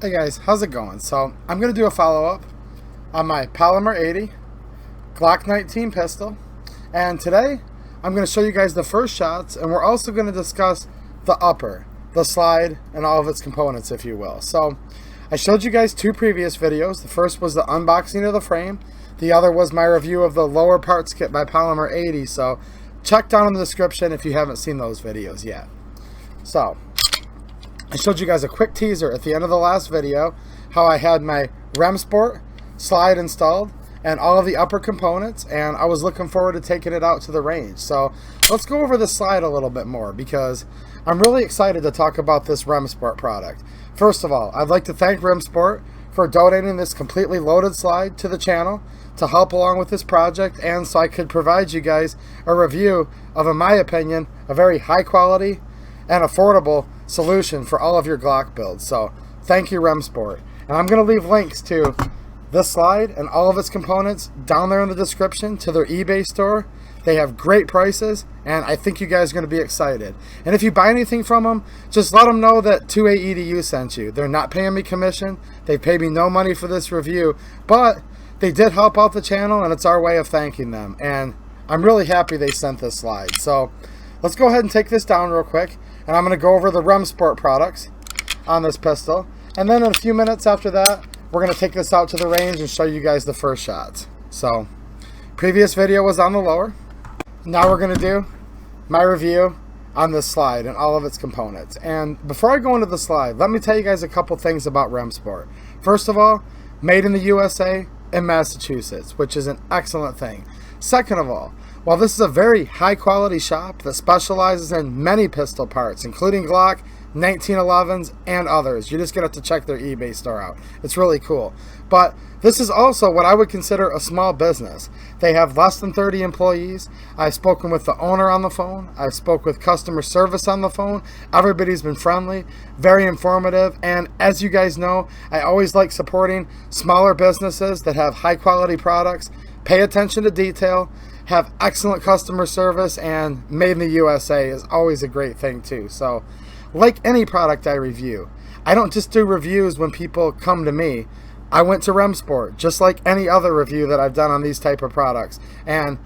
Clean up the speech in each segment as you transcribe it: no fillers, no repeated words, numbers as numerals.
Hey guys, how's it going? So I'm going to do a follow-up on my Polymer 80 Glock 19 pistol, and today I'm going to show you guys the first shots, and we're also going to discuss the upper, the slide, and all of its components, if you will. So I showed you guys two previous videos. The first was the unboxing of the frame. The other was my review of the lower parts kit by Polymer 80, so check down in the description if you haven't seen those videos yet. So I showed you guys a quick teaser at the end of the last video how I had my Remsport slide installed and all of the upper components, and I was looking forward to taking it out to the range. So let's go over the slide a little bit more because I'm really excited to talk about this Remsport product. First of all, I'd like to thank Remsport for donating this completely loaded slide to the channel to help along with this project, and so I could provide you guys a review of, in my opinion, a very high quality and affordable solution for all of your Glock builds. So thank you, Remsport. And I'm going to leave links to this slide and all of its components down there in the description to their eBay store. They have great prices, and I think you guys are going to be excited. And if you buy anything from them, just let them know that 2AEDU sent you. They're not paying me commission. They paid me no money for this review, but they did help out the channel, and it's our way of thanking them. And I'm really happy they sent this slide. So let's go ahead and take this down real quick, and I'm going to go over the Remsport products on this pistol. And then in a few minutes after that, we're going to take this out to the range and show you guys the first shots. So previous video was on the lower. Now we're going to do my review on this slide and all of its components. And before I go into the slide, let me tell you guys a couple things about Remsport. First of all, made in the USA in Massachusetts, which is an excellent thing. Second of all, while this is a very high quality shop that specializes in many pistol parts, including Glock, 1911s, and others, you're just going to have to check their eBay store out. It's really cool. But this is also what I would consider a small business. They have less than 30 employees. I've spoken with the owner on the phone. I've spoke with customer service on the phone. Everybody's been friendly, very informative, and as you guys know, I always like supporting smaller businesses that have high quality products, pay attention to detail, have excellent customer service, and made in the USA is always a great thing too. So like any product I review, I don't just do reviews when people come to me. I went to Remsport, just like any other review that I've done on these type of products, and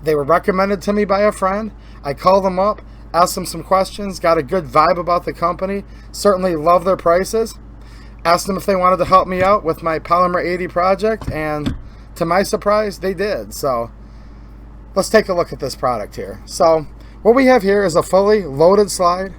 they were recommended to me by a friend. I called them up, asked them some questions, got a good vibe about the company, certainly love their prices, asked them if they wanted to help me out with my Polymer 80 project, and to my surprise, they did. So let's take a look at this product here. So what we have here is a fully loaded slide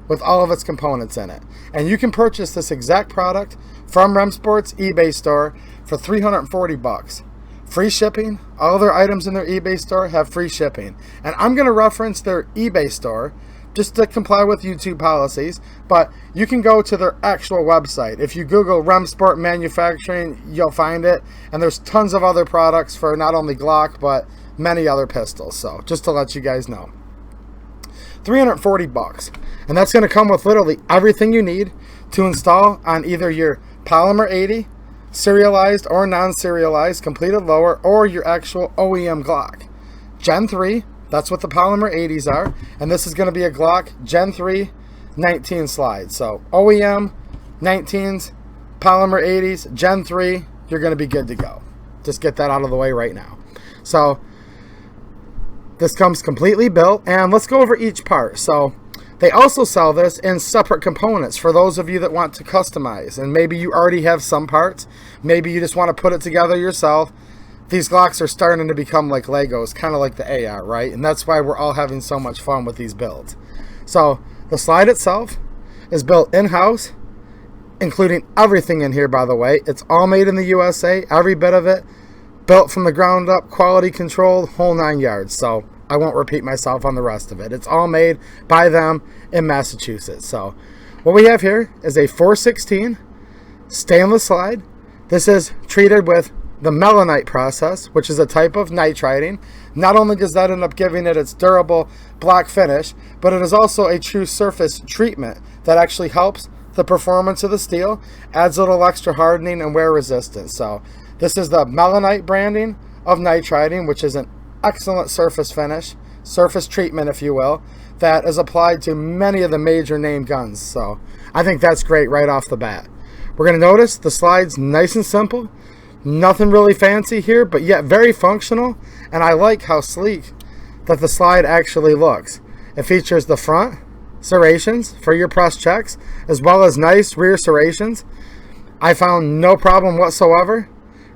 with all of its components in it. And you can purchase this exact product from Remsport's eBay store for $340. Free shipping. All their items in their eBay store have free shipping. And I'm going to reference their eBay store just to comply with YouTube policies, but you can go to their actual website. If you Google Remsport Manufacturing, you'll find it. And there's tons of other products for not only Glock, but many other pistols. So just to let you guys know. $340, and that's going to come with literally everything you need to install on either your Polymer 80 serialized or non-serialized completed lower, or your actual OEM Glock Gen 3. That's what the Polymer 80s are, and this is going to be a Glock Gen 3 19 slide. So OEM 19s, Polymer 80s, Gen 3, you're going to be good to go. Just get that out of the way right now. So this comes completely built, and let's go over each part. So they also sell this in separate components for those of you that want to customize, and maybe you already have some parts, maybe you just want to put it together yourself. These Glocks are starting to become like Legos, kind of like the AR, right? And that's why we're all having so much fun with these builds. So the slide itself is built in-house, including everything in here, by the way. It's all made in the USA, every bit of it. Built from the ground up, quality controlled, whole 9 yards. So I won't repeat myself on the rest of it. It's all made by them in Massachusetts. So what we have here is a 416 stainless slide. This is treated with the melanite process, which is a type of nitriding. Not only does that end up giving it its durable black finish, but it is also a true surface treatment that actually helps the performance of the steel, adds a little extra hardening and wear resistance. So this is the melanite branding of nitriding, which is an excellent surface finish, surface treatment, if you will, that is applied to many of the major name guns. So I think that's great right off the bat. We're going to notice the slide's nice and simple. Nothing really fancy here, but yet very functional. And I like how sleek that the slide actually looks. It features the front serrations for your press checks, as well as nice rear serrations. I found no problem whatsoever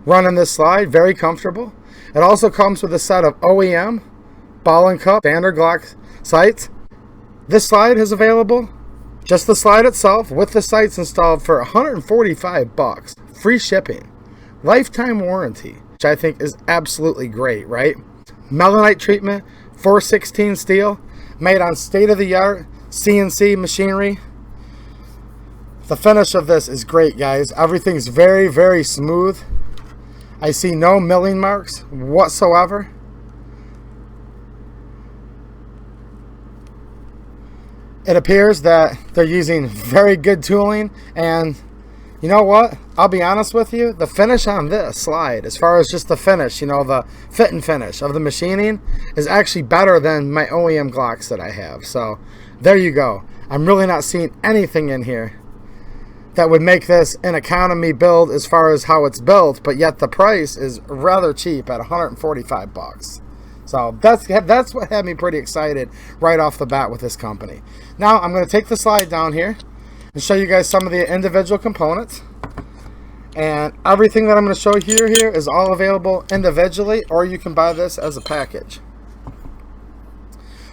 running this slide, very comfortable. It also comes with a set of OEM ball and cup standard Glock sights. This slide is available, just the slide itself with the sights installed, for $145, free shipping, lifetime warranty, which I think is absolutely great, right? Melanite treatment, 416 steel, made on state-of-the-art CNC machinery. The finish of this is great, guys. Everything's very, very smooth. I see no milling marks whatsoever. It appears that they're using very good tooling, and you know what? I'll be honest with you, the finish on this slide, as far as just the finish, you know, the fit and finish of the machining, is actually better than my OEM Glocks that I have. So there you go. I'm really not seeing anything in here that would make this an economy build as far as how it's built, but yet the price is rather cheap at $145. So that's what had me pretty excited right off the bat with this company. Now I'm going to take the slide down here and show you guys some of the individual components. And everything that I'm going to show you here is all available individually, or you can buy this as a package.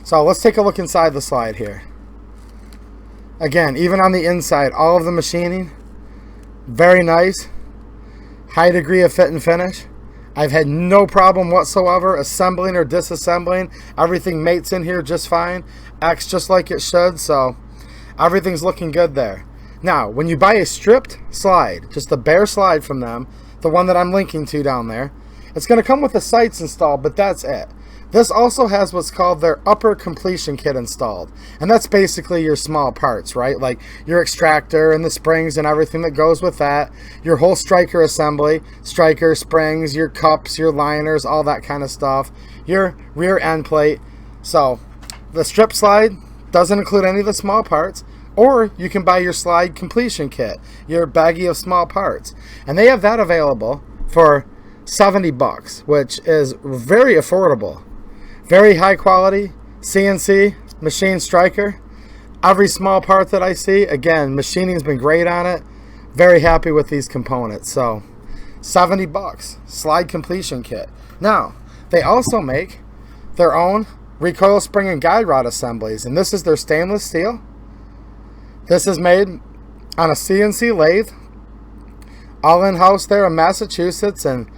So let's take a look inside the slide here. Again, even on the inside, all of the machining, very nice, high degree of fit and finish. I've had no problem whatsoever assembling or disassembling. Everything mates in here just fine, acts just like it should, so everything's looking good there. Now, when you buy a stripped slide, just a bare slide from them, the one that I'm linking to down there, it's going to come with the sights installed, but that's it. This also has what's called their upper completion kit installed, and that's basically your small parts, right? Like your extractor and the springs and everything that goes with that, your whole striker assembly, striker, springs, your cups, your liners, all that kind of stuff, your rear end plate. So the strip slide doesn't include any of the small parts, or you can buy your slide completion kit, your baggie of small parts, and they have that available for $70, which is very affordable. Very high quality CNC machine striker. Every small part that I see, again, machining's been great on it. Very happy with these components. So $70 slide completion kit. Now they also make their own recoil spring and guide rod assemblies, and this is their stainless steel. This is made on a CNC lathe, all in-house there in Massachusetts, and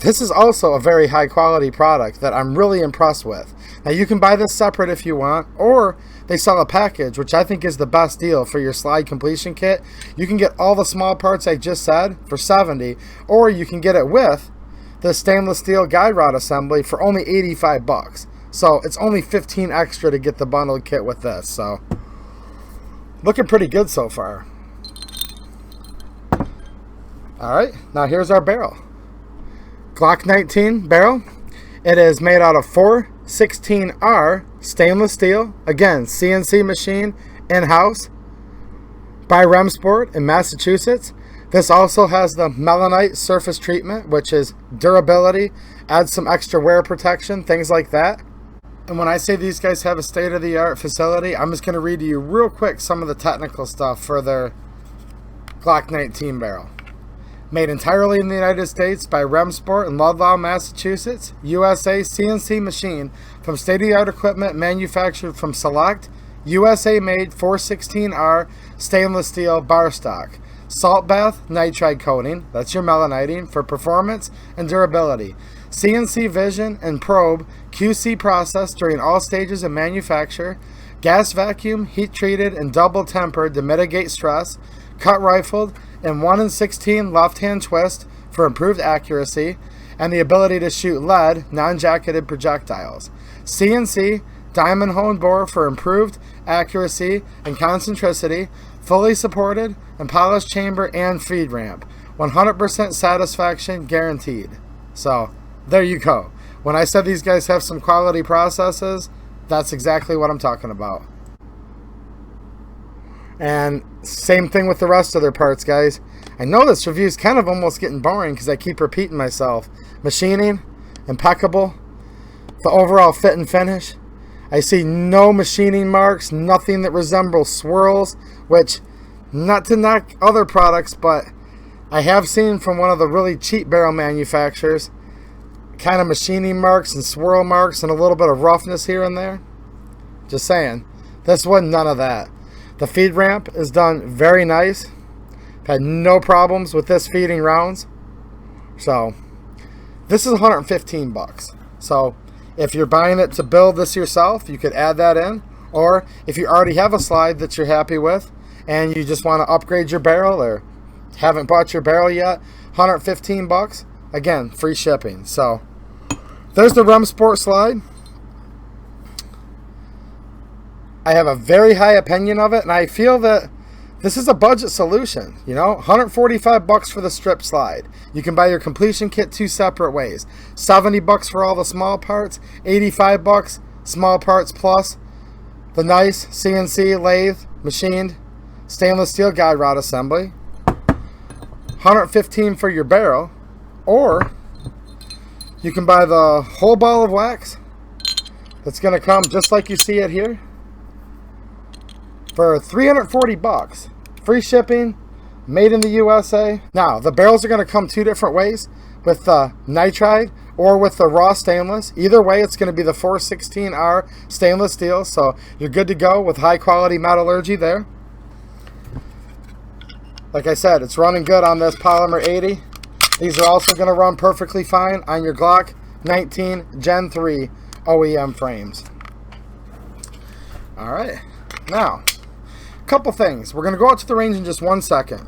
this is also a very high quality product that I'm really impressed with. Now you can buy this separate if you want, or they sell a package, which I think is the best deal for your slide completion kit. You can get all the small parts I just said for $70, or you can get it with the stainless steel guide rod assembly for only $85. So it's only $15 extra to get the bundled kit with this. So looking pretty good so far. Alright, now here's our barrel. Glock 19 barrel. It is made out of 416R stainless steel. Again, CNC machine in-house by Remsport in Massachusetts. This also has the melanite surface treatment, which is durability, adds some extra wear protection, things like that. And when I say these guys have a state-of-the-art facility, I'm just going to read to you real quick some of the technical stuff for their Glock 19 barrel. Made entirely in the United States by Remsport in Ludlow, Massachusetts, USA, CNC machine from state-of-the-art equipment manufactured from select USA-made 416R stainless steel bar stock. Salt bath nitride coating, that's your melaniting, for performance and durability. CNC vision and probe QC process during all stages of manufacture. Gas vacuum, heat treated and double tempered to mitigate stress. Cut rifled in 1/16 left-hand twist for improved accuracy and the ability to shoot lead, non-jacketed projectiles. CNC diamond hone bore for improved accuracy and concentricity, fully supported and polished chamber and feed ramp. 100% satisfaction guaranteed. So there you go. When I said these guys have some quality processes, that's exactly what I'm talking about. And same thing with the rest of their parts, guys. I know this review is kind of almost getting boring because I keep repeating myself. Machining, impeccable. The overall fit and finish. I see no machining marks, nothing that resembles swirls, which, not to knock other products, but I have seen from one of the really cheap barrel manufacturers, kind of machining marks and swirl marks and a little bit of roughness here and there. Just saying. This one, none of that. The feed ramp is done very nice. Had no problems with this feeding rounds. So this is 115 bucks. So if you're buying it to build this yourself, you could add that in. Or if you already have a slide that you're happy with and you just want to upgrade your barrel or haven't bought your barrel yet, 115 bucks. Again, free shipping. So there's the Remsport slide. I have a very high opinion of it, and I feel that this is a budget solution. You know, 145 bucks for the strip slide. You can buy your completion kit two separate ways. 70 bucks for all the small parts, 85 bucks small parts plus the nice CNC lathe machined stainless steel guide rod assembly. 115 for your barrel, or you can buy the whole ball of wax that's going to come just like you see it here for 340 bucks. Free shipping, made in the USA. Now, the barrels are going to come two different ways, with the nitride or with the raw stainless. Either way, it's going to be the 416R stainless steel, so you're good to go with high quality metallurgy there. Like I said, it's running good on this Polymer 80. These are also going to run perfectly fine on your Glock 19 Gen 3 OEM frames. Alright, now, couple things. We're going to go out to the range in just 1 second.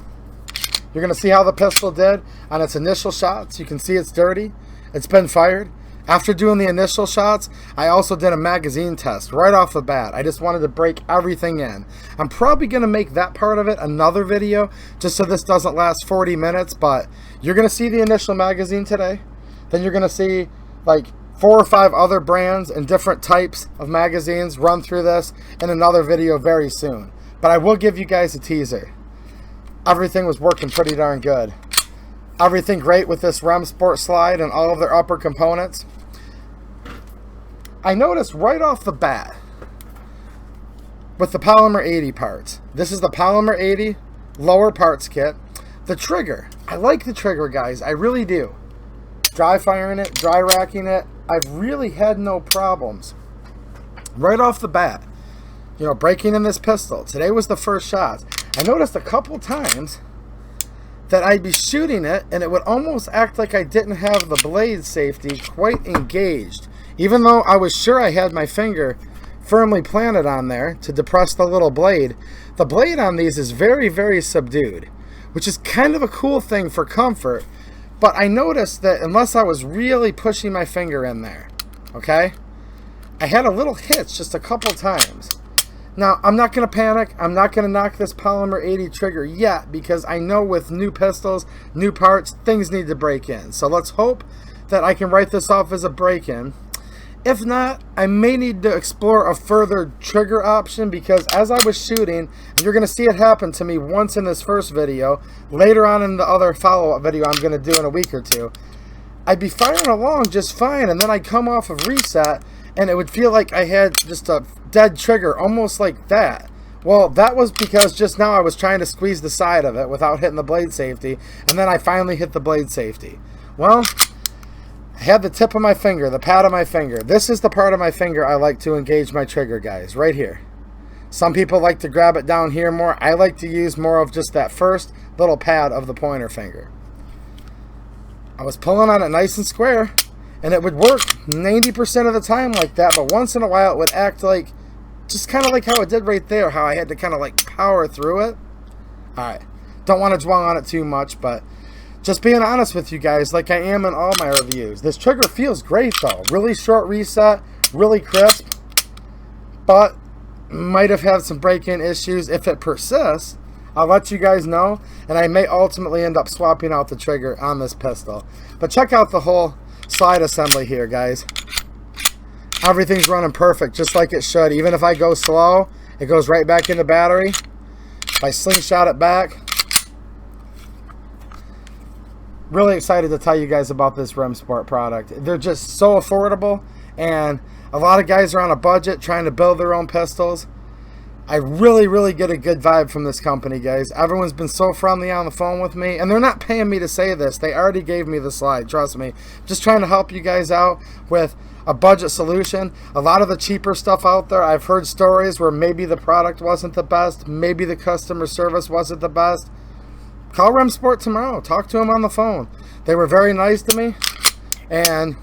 You're going to see how the pistol did on its initial shots. You can see it's dirty. It's been fired. After doing the initial shots, I also did a magazine test right off the bat. I just wanted to break everything in. I'm probably going to make that part of it another video just so this doesn't last 40 minutes, but you're going to see the initial magazine today. Then you're going to see like 4 or 5 other brands and different types of magazines run through this in another video very soon. But I will give you guys a teaser. Everything was working pretty darn good. Everything great with this Remsport slide and all of their upper components. I noticed right off the bat with the Polymer 80 parts. This is the Polymer 80 lower parts kit. The trigger. I like the trigger, guys. I really do. Dry firing it, dry racking it. I've really had no problems. Right off the bat. You know, breaking in this pistol. Today was the first shot. I noticed a couple times that I'd be shooting it and it would almost act like I didn't have the blade safety quite engaged. Even though I was sure I had my finger firmly planted on there to depress the little blade, the blade on these is very, very subdued, which is kind of a cool thing for comfort. But I noticed that unless I was really pushing my finger in there, okay, I had a little hitch just a couple times. Now, I'm not going to panic. I'm not going to knock this Polymer 80 trigger yet because I know with new pistols, new parts, things need to break in. So let's hope that I can write this off as a break-in. If not, I may need to explore a further trigger option because as I was shooting, and you're going to see it happen to me once in this first video, later on in the other follow-up video I'm going to do in a week or two, I'd be firing along just fine and then I'd come off of reset and it would feel like I had just a dead trigger, almost like that. Well, that was because just now I was trying to squeeze the side of it without hitting the blade safety, and then I finally hit the blade safety. Well, I had the tip of my finger, the pad of my finger. This is the part of my finger I like to engage my trigger, guys, right here. Some people like to grab it down here more. I like to use more of just that first little pad of the pointer finger. I was pulling on it nice and square, and it would work 90% of the time like that, but once in a while it would act like, just kind of like how it did right there, how I had to kind of like power through it. Alright, don't want to dwell on it too much, but just being honest with you guys, like I am in all my reviews. This trigger feels great though. Really short reset, really crisp, but might have had some break-in issues. If it persists, I'll let you guys know, and I may ultimately end up swapping out the trigger on this pistol. But check out the whole slide assembly here, guys. Everything's running perfect, just like it should. Even if I go slow, it goes right back in the battery. If I slingshot it back, really excited to tell you guys about this Remsport product. They're just so affordable, and a lot of guys are on a budget trying to build their own pistols. I really get a good vibe from this company, guys. Everyone's been so friendly on the phone with me, and they're not paying me to say this. They already gave me the slide, trust me. Just trying to help you guys out with a budget solution. A lot of the cheaper stuff out there, I've heard stories where maybe the product wasn't the best, maybe the customer service wasn't the best. Call Remsport tomorrow. Talk to them on the phone. They were very nice to me, and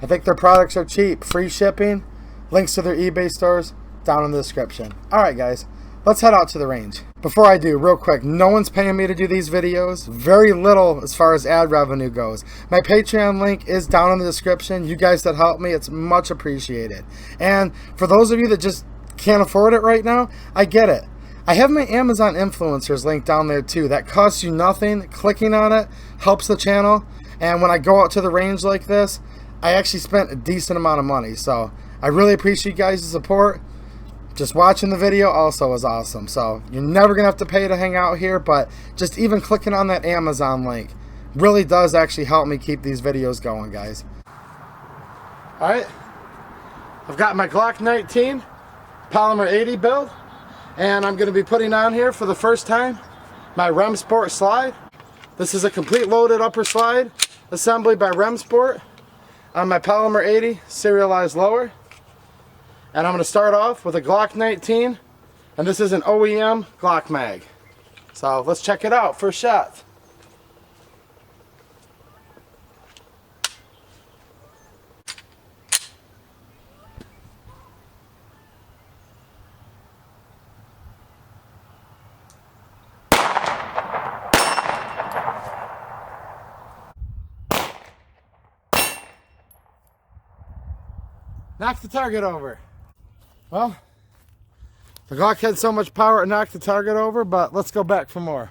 I think their products are cheap. Free shipping. Links to their eBay stores down in the description. Alright guys, let's head out to the range. Before I do, real quick, no one's paying me to do these videos. Very little as far as ad revenue goes. My Patreon link is down in the description. You guys that help me, it's much appreciated. And for those of you that just can't afford it right now, I get it. I have my Amazon influencers link down there too. That costs you nothing. Clicking on it helps the channel. And when I go out to the range like this, I actually spent a decent amount of money. So I really appreciate you guys' support. Just watching the video also is awesome. So you're never gonna have to pay to hang out here, but just even clicking on that Amazon link really does actually help me keep these videos going, guys. Alright, I've got my Glock 19 Polymer 80 build, and I'm gonna be putting on here for the first time my Remsport slide. This is a complete loaded upper slide assembly by Remsport on my Polymer 80 serialized lower. And I'm going to start off with a Glock 19, and this is an OEM Glock mag. So let's check it out. First shot. Knock the target over. Well, the Glock had so much power it knocked the target over, but let's go back for more.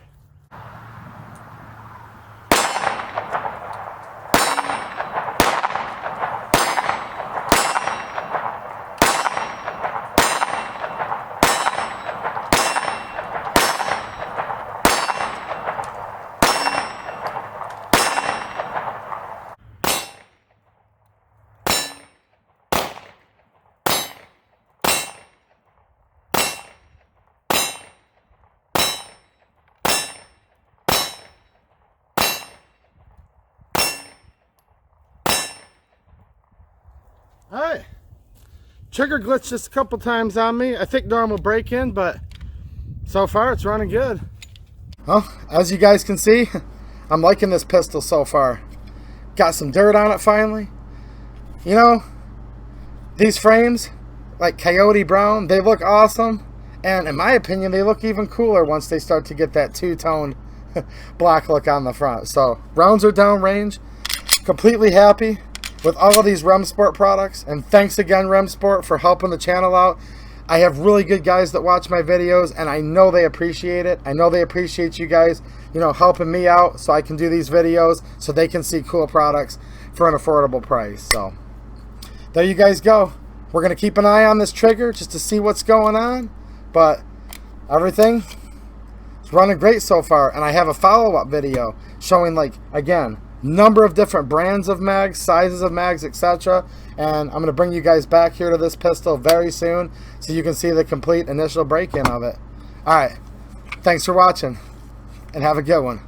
Alright, trigger glitched just a couple times on me. I think normal break in, but so far it's running good. Well, as you guys can see, I'm liking this pistol so far. Got some dirt on it finally. You know, these frames, like Coyote Brown, they look awesome. And in my opinion, they look even cooler once they start to get that two-toned black look on the front. So, rounds are downrange. Completely happy with all of these Remsport products, and thanks again Remsport for helping the channel out. I have really good guys that watch my videos, and I know they appreciate it. I know they appreciate you guys, you know, helping me out so I can do these videos so they can see cool products for an affordable price. So there you guys go. We're gonna keep an eye on this trigger just to see what's going on, but everything is running great so far. And I have a follow-up video showing, like, again, number of different brands of mags, sizes of mags, etc. And I'm going to bring you guys back here to this pistol very soon so you can see the complete initial break-in of it. Alright, thanks for watching, and have a good one.